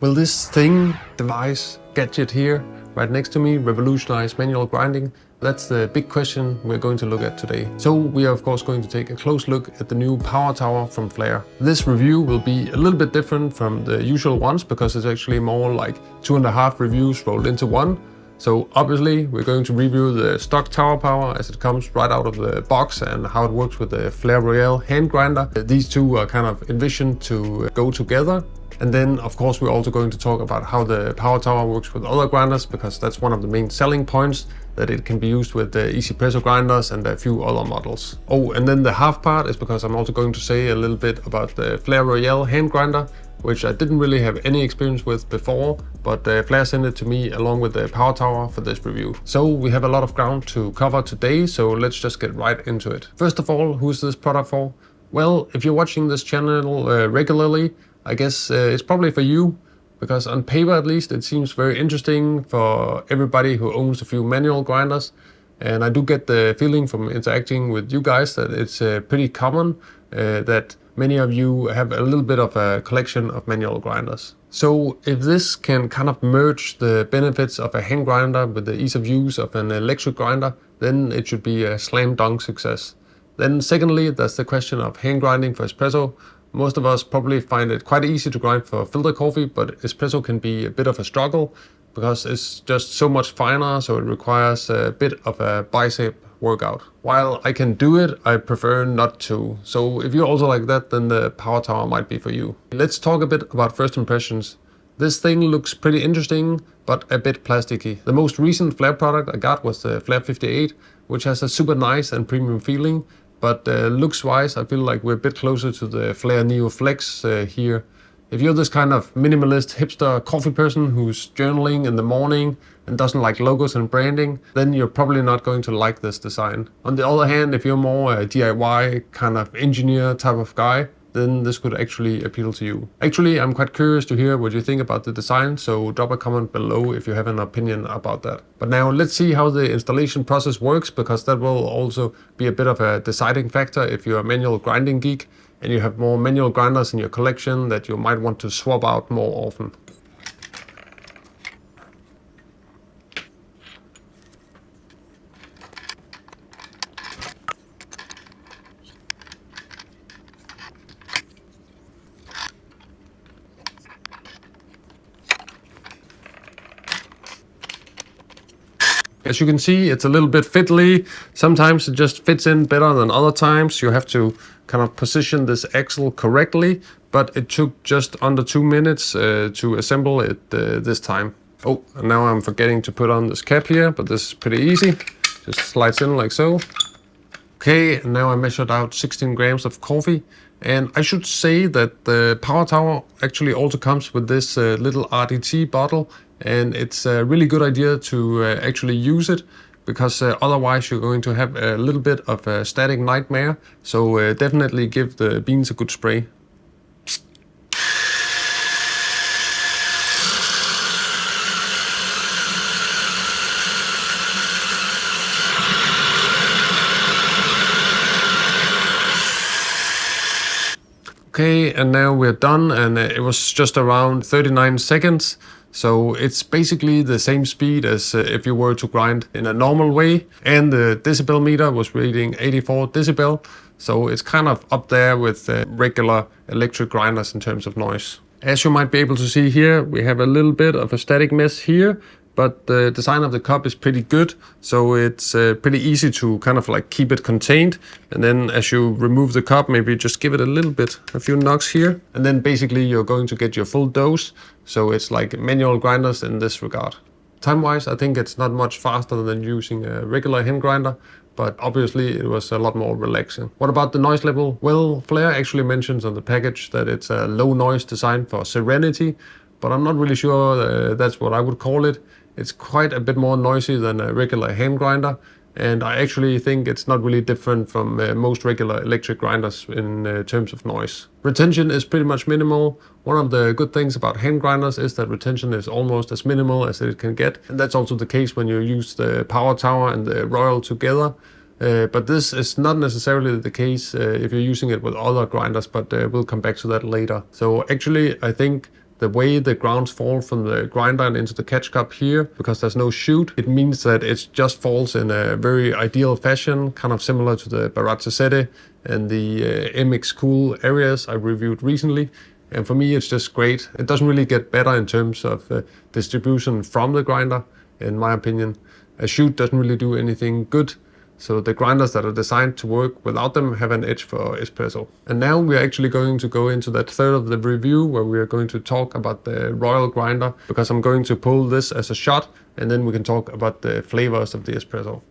Will this thing, device, gadget here, right next to me, revolutionize manual grinding? That's the big question we're going to look at today. So we are of course going to take a close look at the new Power Tower from Flair. This review will be a little bit different from the usual ones because it's actually more like 2.5 reviews rolled into one. So obviously we're going to review the stock Tower Power as it comes right out of the box and how it works with the Flair Royal hand grinder. These two are kind of envisioned to go together. And then of course we're also going to talk about how the Power Tower works with other grinders, because that's one of the main selling points, that it can be used with the ESPRESSO grinders and a few other models. Oh, and then the half part is because I'm also going to say a little bit about the Flair Royal hand grinder, which I didn't really have any experience with before, but Flair sent it to me along with the Power Tower for this review. So we have a lot of ground to cover today, so let's just get right into it. First of all, who's this product for? Well, if you're watching this channel regularly, I guess it's probably for you, because on paper at least it seems very interesting for everybody who owns a few manual grinders. And I do get the feeling from interacting with you guys that it's pretty common that many of you have a little bit of a collection of manual grinders. So if this can kind of merge the benefits of a hand grinder with the ease of use of an electric grinder, then it should be a slam dunk success. Then secondly, that's the question of hand grinding for espresso. Most of us probably find it quite easy to grind for filter coffee, but espresso can be a bit of a struggle because it's just so much finer, so it requires a bit of a bicep workout. While I can do it, I prefer not to. So if you're also like that, then the Power Tower might be for you. Let's talk a bit about first impressions. This thing looks pretty interesting, but a bit plasticky. The most recent Flair product I got was the Flair 58, which has a super nice and premium feeling. But looks-wise, I feel like we're a bit closer to the Flair Neo Flex here. If you're this kind of minimalist hipster coffee person who's journaling in the morning and doesn't like logos and branding, then you're probably not going to like this design. On the other hand, if you're more a DIY kind of engineer type of guy, then this could actually appeal to you. Actually, I'm quite curious to hear what you think about the design, so drop a comment below if you have an opinion about that. But now let's see how the installation process works, because that will also be a bit of a deciding factor if you're a manual grinding geek and you have more manual grinders in your collection that you might want to swap out more often. As you can see, it's a little bit fiddly. Sometimes it just fits in better than other times. You have to kind of position this axle correctly, but it took just under 2 minutes to assemble it this time. Oh, and now I'm forgetting to put on this cap here, but this is pretty easy. Just slides in like so. Okay, and now I measured out 16 grams of coffee. And I should say that the Power Tower actually also comes with this little RDT bottle. And it's a really good idea to actually use it, because otherwise you're going to have a little bit of a static nightmare. So definitely give the beans a good spray. Okay, and now we're done, and it was just around 39 seconds. So it's basically the same speed as if you were to grind in a normal way. And the decibel meter was reading 84 decibel. So it's kind of up there with regular electric grinders in terms of noise. As you might be able to see here, we have a little bit of a static mess here. But the design of the cup is pretty good, so it's pretty easy to kind of like keep it contained. And then as you remove the cup, maybe just give it a few knocks here. And then basically you're going to get your full dose. So it's like manual grinders in this regard. Time-wise, I think it's not much faster than using a regular hand grinder, but obviously it was a lot more relaxing. What about the noise level? Well, Flair actually mentions on the package that it's a low noise design for serenity, but I'm not really sure that's what I would call it. It's quite a bit more noisy than a regular hand grinder, and I actually think it's not really different from most regular electric grinders in terms of noise. Retention is pretty much minimal. One of the good things about hand grinders is that retention is almost as minimal as it can get, and that's also the case when you use the Power Tower and the Royal together. But this is not necessarily the case if you're using it with other grinders, but we'll come back to that later. So actually, I think the way the grounds fall from the grinder and into the catch cup here, because there's no chute, it means that it just falls in a very ideal fashion, kind of similar to the Barazzasette and the MX Cool areas I reviewed recently. And for me, it's just great. It doesn't really get better in terms of distribution from the grinder, in my opinion. A chute doesn't really do anything good. So the grinders that are designed to work without them have an edge for ESPRESSO. And now we're actually going to go into that third of the review where we are going to talk about the Royal grinder, because I'm going to pull this as a shot and then we can talk about the flavors of the ESPRESSO.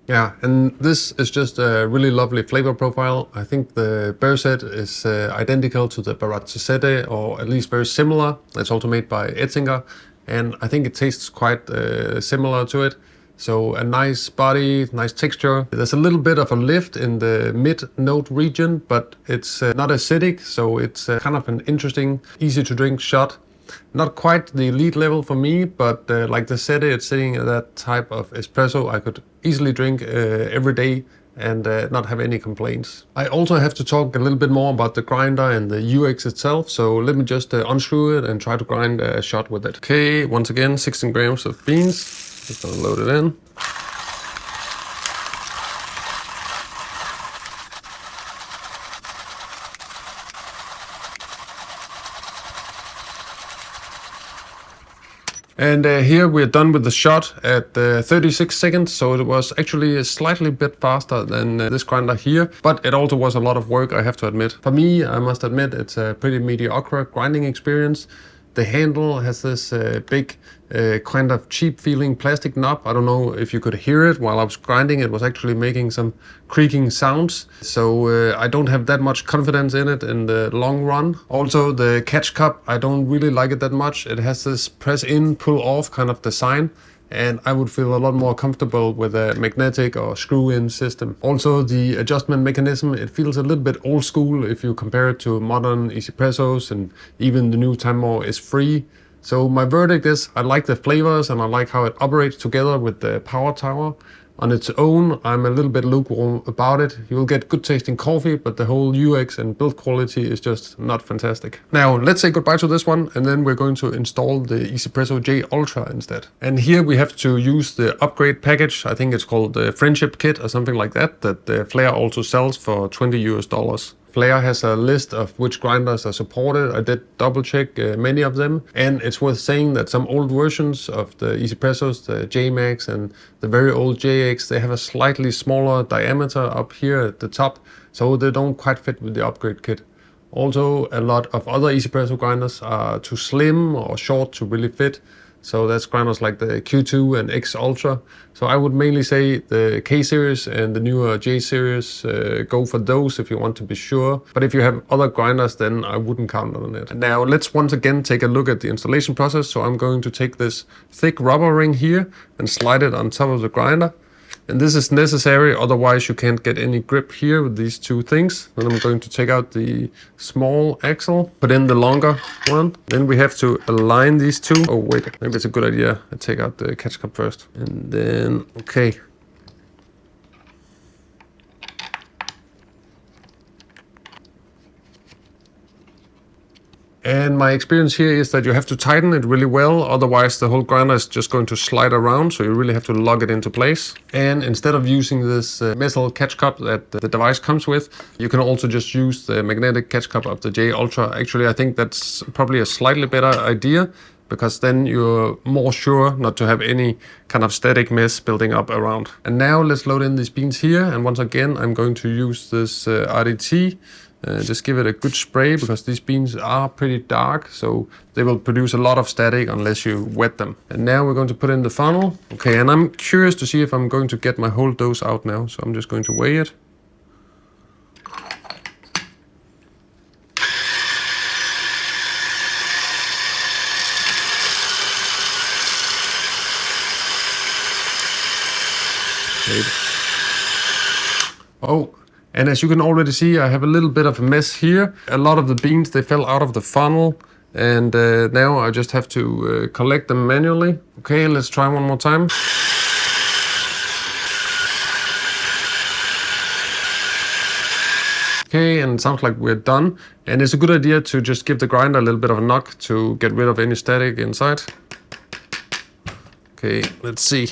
Yeah, and this is just a really lovely flavor profile. I think the BREW set is identical to the Barazzasette, or at least very similar. It's also made by Ettinger, and I think it tastes quite similar to it. So a nice body, nice texture. There's a little bit of a lift in the mid-note region, but it's not acidic, so it's kind of an interesting, easy to drink shot. Not quite the elite level for me, but like the Sette, it's sitting at that type of espresso I could easily drink every day and not have any complaints. I also have to talk a little bit more about the grinder and the UX itself, so let me just unscrew it and try to grind a shot with it. Okay, once again, 16 grams of beans. Just gonna load it in. And here we're done with the shot at 36 seconds, so it was actually a slightly bit faster than this grinder here, but it also was a lot of work, I have to admit. For me, I must admit, it's a pretty mediocre grinding experience. The handle has this big, kind of cheap feeling plastic knob. I don't know if you could hear it while I was grinding. It was actually making some creaking sounds. So I don't have that much confidence in it in the long run. Also, the catch cup, I don't really like it that much. It has this press in, pull off kind of design. And I would feel a lot more comfortable with a magnetic or screw-in system. Also, the adjustment mechanism, it feels a little bit old school if you compare it to modern ESPRESSOs, and even the new Timor is free. So my verdict is, I like the flavors and I like how it operates together with the Power Tower. On its own, I'm a little bit lukewarm about it. You will get good tasting coffee, but the whole UX and build quality is just not fantastic. Now, let's say goodbye to this one, and then we're going to install the ESPRESSO J Ultra instead. And here we have to use the upgrade package. I think it's called the Friendship Kit or something like that, that Flair also sells for $20 US. Flair has a list of which grinders are supported. I did double check many of them, and it's worth saying that some old versions of the ESPRESSOs, the J-Max and the very old JX, they have a slightly smaller diameter up here at the top, so they don't quite fit with the upgrade kit. Also, a lot of other ESPRESSO grinders are too slim or short to really fit. So that's grinders like the Q2 and X Ultra. So I would mainly say the K series and the newer J series, go for those if you want to be sure. But if you have other grinders, then I wouldn't count on it. Now let's once again take a look at the installation process. So I'm going to take this thick rubber ring here and slide it on top of the grinder. And this is necessary, otherwise you can't get any grip here with these two things. Then I'm going to take out the small axle, put in the longer one. Then we have to align these two. Oh wait, maybe it's a good idea to take out the catch cup first. And then, okay. And my experience here is that you have to tighten it really well, otherwise the whole grinder is just going to slide around, so you really have to lock it into place. And instead of using this metal catch cup that the device comes with, you can also just use the magnetic catch cup of the J Ultra. Actually, I think that's probably a slightly better idea, because then you're more sure not to have any kind of static mess building up around. And now let's load in these beans here, and once again I'm going to use this RDT. Just give it a good spray, because these beans are pretty dark, so they will produce a lot of static unless you wet them. And now we're going to put in the funnel. Okay, and I'm curious to see if I'm going to get my whole dose out now, so I'm just going to weigh it. Oh. And as you can already see, I have a little bit of a mess here. A lot of the beans, they fell out of the funnel. And now I just have to collect them manually. Okay, let's try one more time. Okay, and it sounds like we're done. And it's a good idea to just give the grinder a little bit of a knock to get rid of any static inside. Okay, let's see.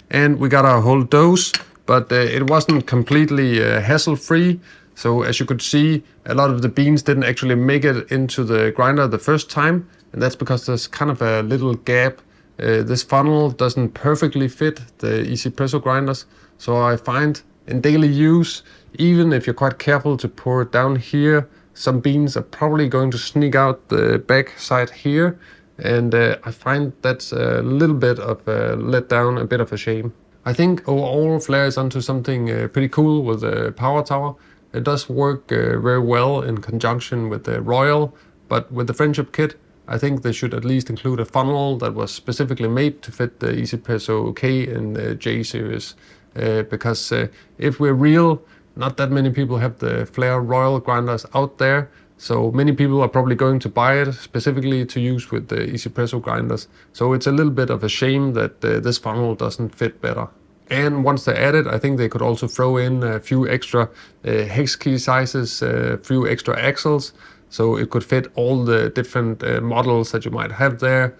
And we got our whole dose, but it wasn't completely hassle-free. So as you could see, a lot of the beans didn't actually make it into the grinder the first time. And that's because there's kind of a little gap. This funnel doesn't perfectly fit the ESPRESSO grinders. So I find in daily use, even if you're quite careful to pour it down here, some beans are probably going to sneak out the back side here. And I find that's a little bit of a letdown, a bit of a shame. I think overall Flair is onto something pretty cool with the Power Tower. It does work very well in conjunction with the Royal, but with the Friendship Kit, I think they should at least include a funnel that was specifically made to fit the ESPRESSO K and the J series. Because if we're real, not that many people have the Flair Royal grinders out there. So many people are probably going to buy it specifically to use with the ESPRESSO grinders. So it's a little bit of a shame that this funnel doesn't fit better. And once they're added, I think they could also throw in a few extra hex key sizes, a few extra axles. So it could fit all the different models that you might have there,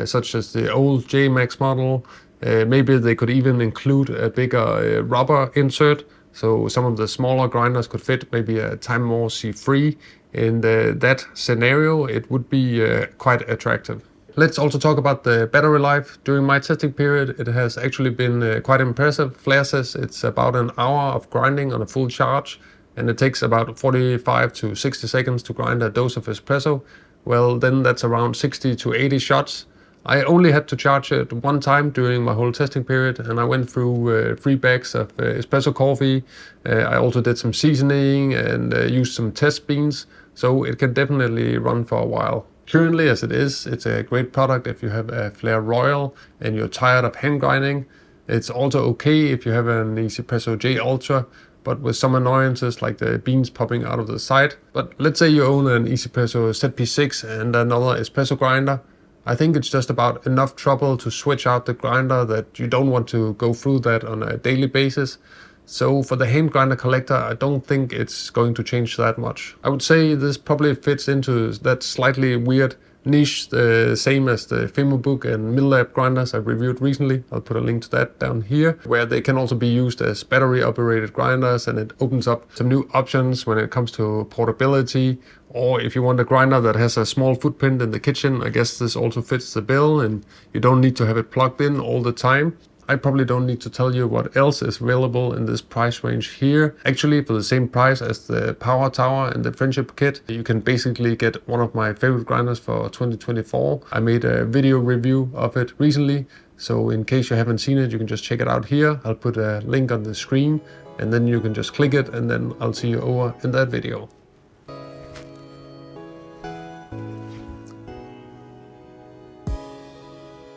such as the old J-Max model. Maybe they could even include a bigger rubber insert, so some of the smaller grinders could fit maybe a Time More C3. In that scenario, it would be quite attractive. Let's also talk about the battery life. During my testing period, it has actually been quite impressive. Flair says it's about an hour of grinding on a full charge, and it takes about 45 to 60 seconds to grind a dose of espresso. Well, then that's around 60 to 80 shots. I only had to charge it one time during my whole testing period, and I went through 3 bags of espresso coffee. I also did some seasoning and used some test beans, so it can definitely run for a while. Currently, as it is, it's a great product if you have a Flair Royal and you're tired of hand grinding. It's also okay if you have an ESPRESSO J Ultra, but with some annoyances like the beans popping out of the side. But let's say you own an ESPRESSO ZP6 and another espresso grinder. I think it's just about enough trouble to switch out the grinder that you don't want to go through that on a daily basis. So for the hand grinder collector, I don't think it's going to change that much. I would say this probably fits into that slightly weird niche, the same as the Book and Millab grinders I've reviewed recently. I'll put a link to that down here, where they can also be used as battery operated grinders, and it opens up some new options when it comes to portability. Or if you want a grinder that has a small footprint in the kitchen, I guess this also fits the bill and you don't need to have it plugged in all the time. I probably don't need to tell you what else is available in this price range here. Actually, for the same price as the Power Tower and the Friendship Kit, you can basically get one of my favorite grinders for 2024. I made a video review of it recently, so in case you haven't seen it, you can just check it out here. I'll put a link on the screen and then you can just click it and then I'll see you over in that video.